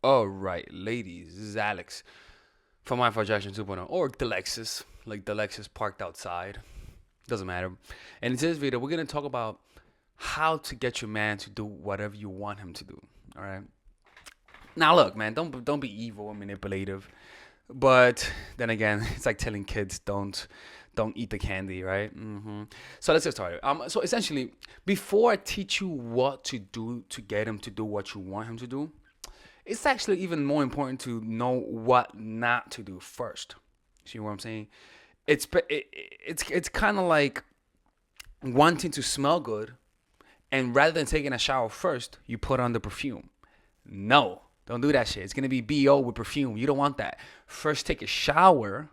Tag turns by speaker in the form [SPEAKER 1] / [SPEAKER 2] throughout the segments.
[SPEAKER 1] All right, ladies, this is Alex from My Projection 2.0 or the Lexus, like the Lexus parked outside. Doesn't matter. And in this video, we're gonna talk about how to get your man to do whatever you want him to do. All right. Now, look, man, don't be evil and manipulative. But then again, it's like telling kids don't eat the candy, right? So let's get started. So essentially, before I teach you what to do to get him to do what you want him to do, it's actually even more important to know what not to do first. See what I'm saying? It's kind of like wanting to smell good, and rather than taking a shower first, you put on the perfume. No, don't do that shit. It's gonna be BO with perfume. You don't want that. First, take a shower,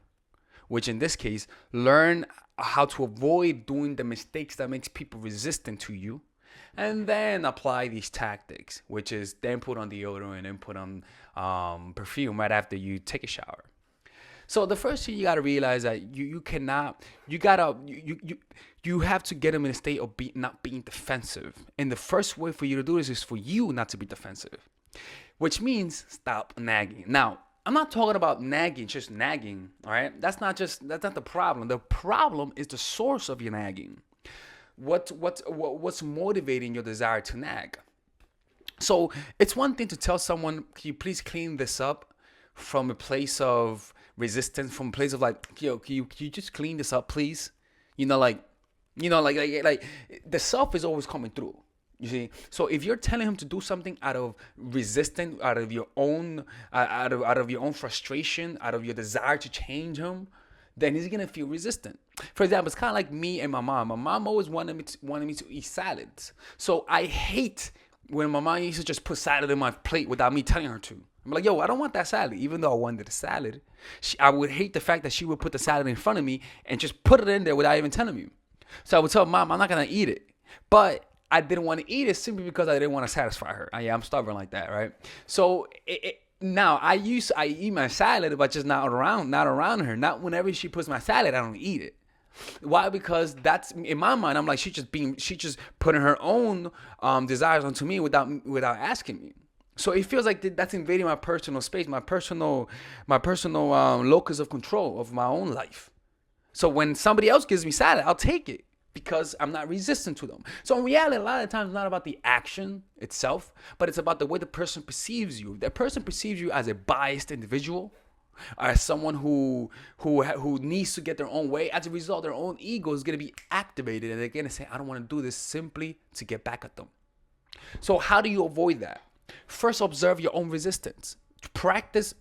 [SPEAKER 1] which in this case, learn how to avoid doing the mistakes that makes people resistant to you, and then apply these tactics, which is then put on deodorant and put on perfume right after you take a shower. So the first thing you gotta realize that you have to get them in a state of not being defensive. And the first way for you to do this is for you not to be defensive, which means stop nagging. Now, I'm not talking about nagging, just nagging. All right, that's not the problem. The problem is the source of your nagging. What's motivating your desire to nag? So it's one thing to tell someone, "Can you please clean this up?" from a place of resistance, from a place of like, "Yo, can you just clean this up, please?" Like the self is always coming through. You see, so if you're telling him to do something out of resistance, out of your own frustration, out of your desire to change him, then he's gonna feel resistant. For example, it's kind of like me and my mom. My mom always wanted me to eat salads. So I hate when my mom used to just put salad in my plate without me telling her to. I'm like, yo, I don't want that salad. Even though I wanted the salad, I would hate the fact that she would put the salad in front of me and just put it in there without even telling me. So I would tell Mom, I'm not gonna eat it. But I didn't want to eat it simply because I didn't want to satisfy her. I'm stubborn like that, right? So now I eat my salad, but just not around her. Not whenever she puts my salad, I don't eat it. Why? Because that's in my mind. I'm like, she just putting her own desires onto me without asking me. So it feels like that's invading my personal space, my personal locus of control of my own life. So when somebody else gives me salad, I'll take it because I'm not resistant to them. So in reality, a lot of times it's not about the action itself, but it's about the way the person perceives you. That person perceives you as a biased individual, as someone who needs to get their own way. As a result, their own ego is going to be activated, and they're going to say, "I don't want to do this," simply to get back at them. So how do you avoid that? First, observe your own resistance. Practice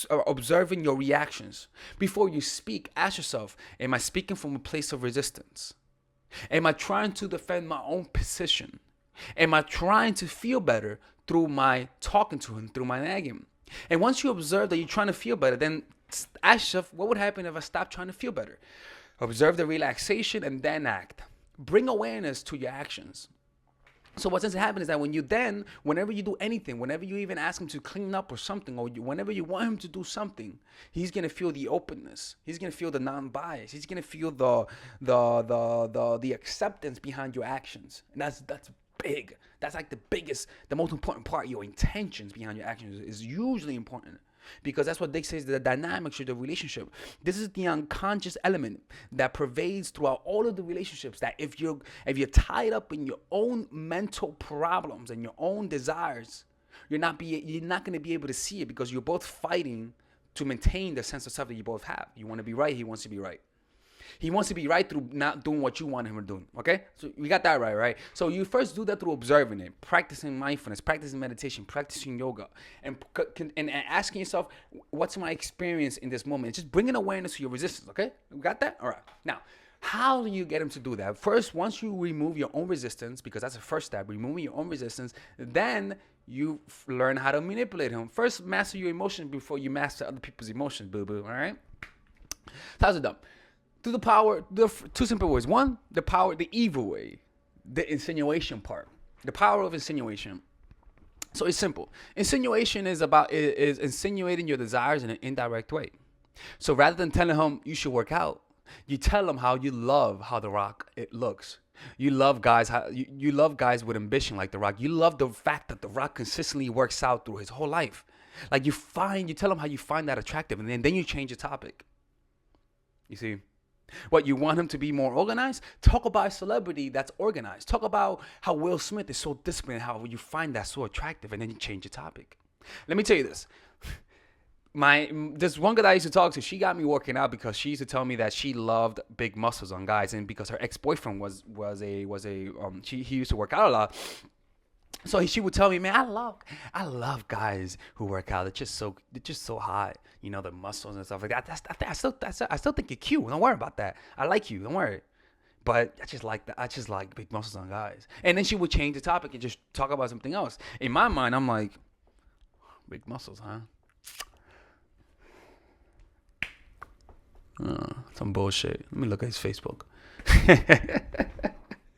[SPEAKER 1] observing your reactions. Before you speak, ask yourself, am I speaking from a place of resistance? Am I trying to defend my own position? Am I trying to feel better through my talking to him, through my nagging? And once you observe that you're trying to feel better, then ask yourself, what would happen if I stopped trying to feel better? Observe the relaxation and then act. Bring awareness to your actions. So what tends to happen is that whenever you do anything, whenever you even ask him to clean up or something, or whenever you want him to do something, he's gonna feel the openness. He's gonna feel the non-bias. He's gonna feel the acceptance behind your actions, and that's big. That's like the most important part. Your intentions behind your actions is usually important. Because that's what Dick says, the dynamics of the relationship. This is the unconscious element that pervades throughout all of the relationships. That if you're tied up in your own mental problems and your own desires, you're not going to be able to see it because you're both fighting to maintain the sense of self that you both have. You want to be right. He wants to be right. He wants to be right through not doing what you want him to do. Okay? So we got that right? So you first do that through observing it, practicing mindfulness, practicing meditation, practicing yoga, and asking yourself, what's my experience in this moment? Just bringing awareness to your resistance. Okay? We got that? All right. Now, how do you get him to do that? First, once you remove your own resistance, because that's the first step, removing your own resistance, then you learn how to manipulate him. First, master your emotions before you master other people's emotions, boo-boo. All right? How's it done? Through the power, two simple ways. One, the evil way, the insinuation part, the power of insinuation. So it's simple. Insinuation is insinuating your desires in an indirect way. So rather than telling him you should work out, you tell him how you love how The Rock it looks. You love guys you love guys with ambition like The Rock. You love the fact that The Rock consistently works out through his whole life. Like you tell them how you find that attractive, and then you change the topic. You see? What, you want him to be more organized? Talk about a celebrity that's organized. Talk about how Will Smith is so disciplined, how you find that so attractive, and then you change the topic. Let me tell you this. This one girl I used to talk to, she got me working out because she used to tell me that she loved big muscles on guys, and because her ex-boyfriend he used to work out a lot. So she would tell me, man, I love guys who work out. They're just so hot, you know, the muscles and stuff like that. I still think you're cute. Don't worry about that. I like you. Don't worry. But I just like big muscles on guys. And then she would change the topic and just talk about something else. In my mind, I'm like, big muscles, huh? Some bullshit. Let me look at his Facebook.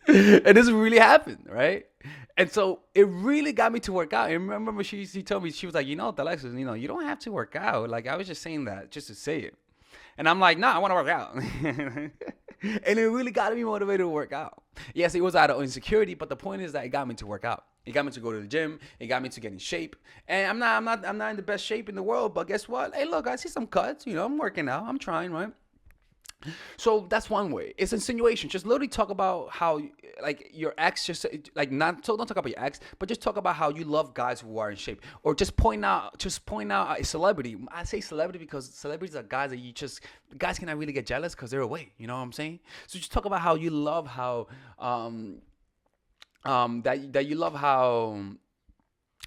[SPEAKER 1] And this really happened, right? And so it really got me to work out. And remember, she told me, she was like, Alexis, you don't have to work out. Like, I was just saying that just to say it. And I'm like, nah, I want to work out. And it really got me motivated to work out. Yes, it was out of insecurity, but the point is that it got me to work out. It got me to go to the gym. It got me to get in shape. And I'm not in the best shape in the world, but guess what? Hey, look, I see some cuts. I'm working out. I'm trying, right? So that's one way. It's insinuation. Just literally talk about how, like, your ex, just like, don't talk about your ex, but just talk about how you love guys who are in shape, or just point out a celebrity. I say celebrity because celebrities are guys that guys cannot really get jealous because they're away. You know what I'm saying? So just talk about how you love how that you love how,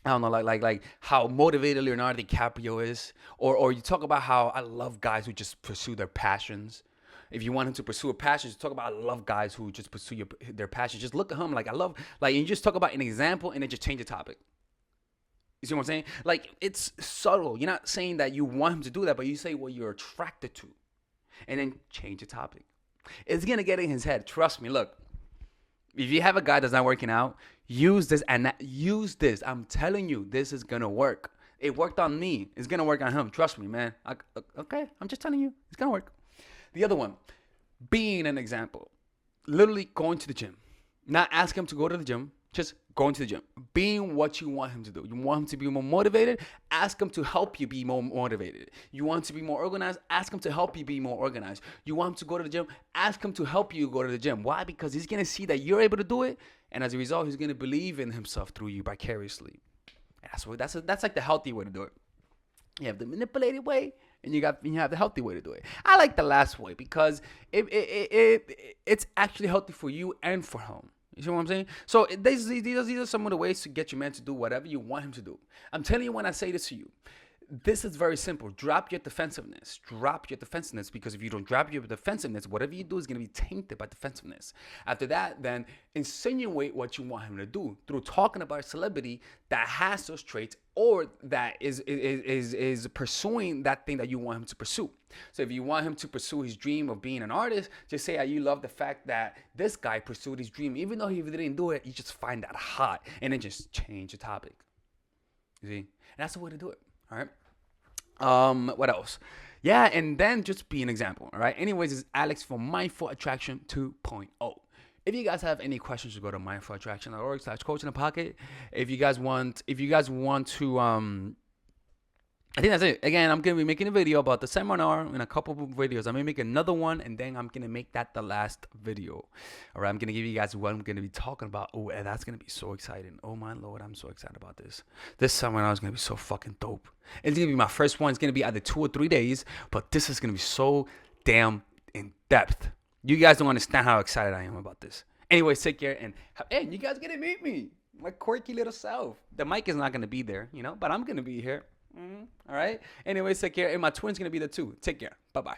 [SPEAKER 1] I don't know, like how motivated Leonardo DiCaprio is, or you talk about how I love guys who just pursue their passions. If you want him to pursue a passion, just talk about I love guys who just pursue their passion. Just look at him like I love, like, and you just talk about an example and then just change the topic. You see what I'm saying? Like, it's subtle. You're not saying that you want him to do that, but you say what you're attracted to, and then change the topic. It's gonna get in his head. Trust me. Look, if you have a guy that's not working out, use this. I'm telling you, this is gonna work. It worked on me. It's gonna work on him. Trust me, man. Okay, I'm just telling you, it's gonna work. The other one, being an example. Literally going to the gym. Not ask him to go to the gym, just going to the gym. Being what you want him to do. You want him to be more motivated, ask him to help you be more motivated. You want him to be more organized, ask him to help you be more organized. You want him to go to the gym, ask him to help you go to the gym. Why? Because he's going to see that you're able to do it, and as a result, he's going to believe in himself through you vicariously. That's like the healthy way to do it. You have the manipulated way, and you have the healthy way to do it. I like the last way because it's actually healthy for you and for him. You see what I'm saying? So these are some of the ways to get your man to do whatever you want him to do. I'm telling you when I say this to you, this is very simple. Drop your defensiveness. Because if you don't drop your defensiveness, whatever you do is going to be tainted by defensiveness. After that, then insinuate what you want him to do through talking about a celebrity that has those traits or that is pursuing that thing that you want him to pursue. So if you want him to pursue his dream of being an artist, just say you love the fact that this guy pursued his dream. Even though he didn't do it, you just find that hot, and then just change the topic. You see? And that's the way to do it. All right. What else? Yeah, and then just be an example. All right. Anyways, it's Alex for Mindful Attraction 2.0. If you guys have any questions, go to mindfulattraction.org/coach in a pocket. If you guys want to, I think that's it. Again, I'm going to be making a video about the seminar in a couple of videos. I'm going to make another one, and then I'm going to make that the last video. All right, I'm going to give you guys what I'm going to be talking about. Oh, and that's going to be so exciting. Oh, my Lord, I'm so excited about this. This seminar is going to be so fucking dope. It's going to be my first one. It's going to be either 2 or 3 days, but this is going to be so damn in depth. You guys don't understand how excited I am about this. Anyways, take care, and you guys get to meet me, my quirky little self. The mic is not going to be there, but I'm going to be here. All right. Anyways, take care. And my twin's going to be there too. Take care. Bye-bye.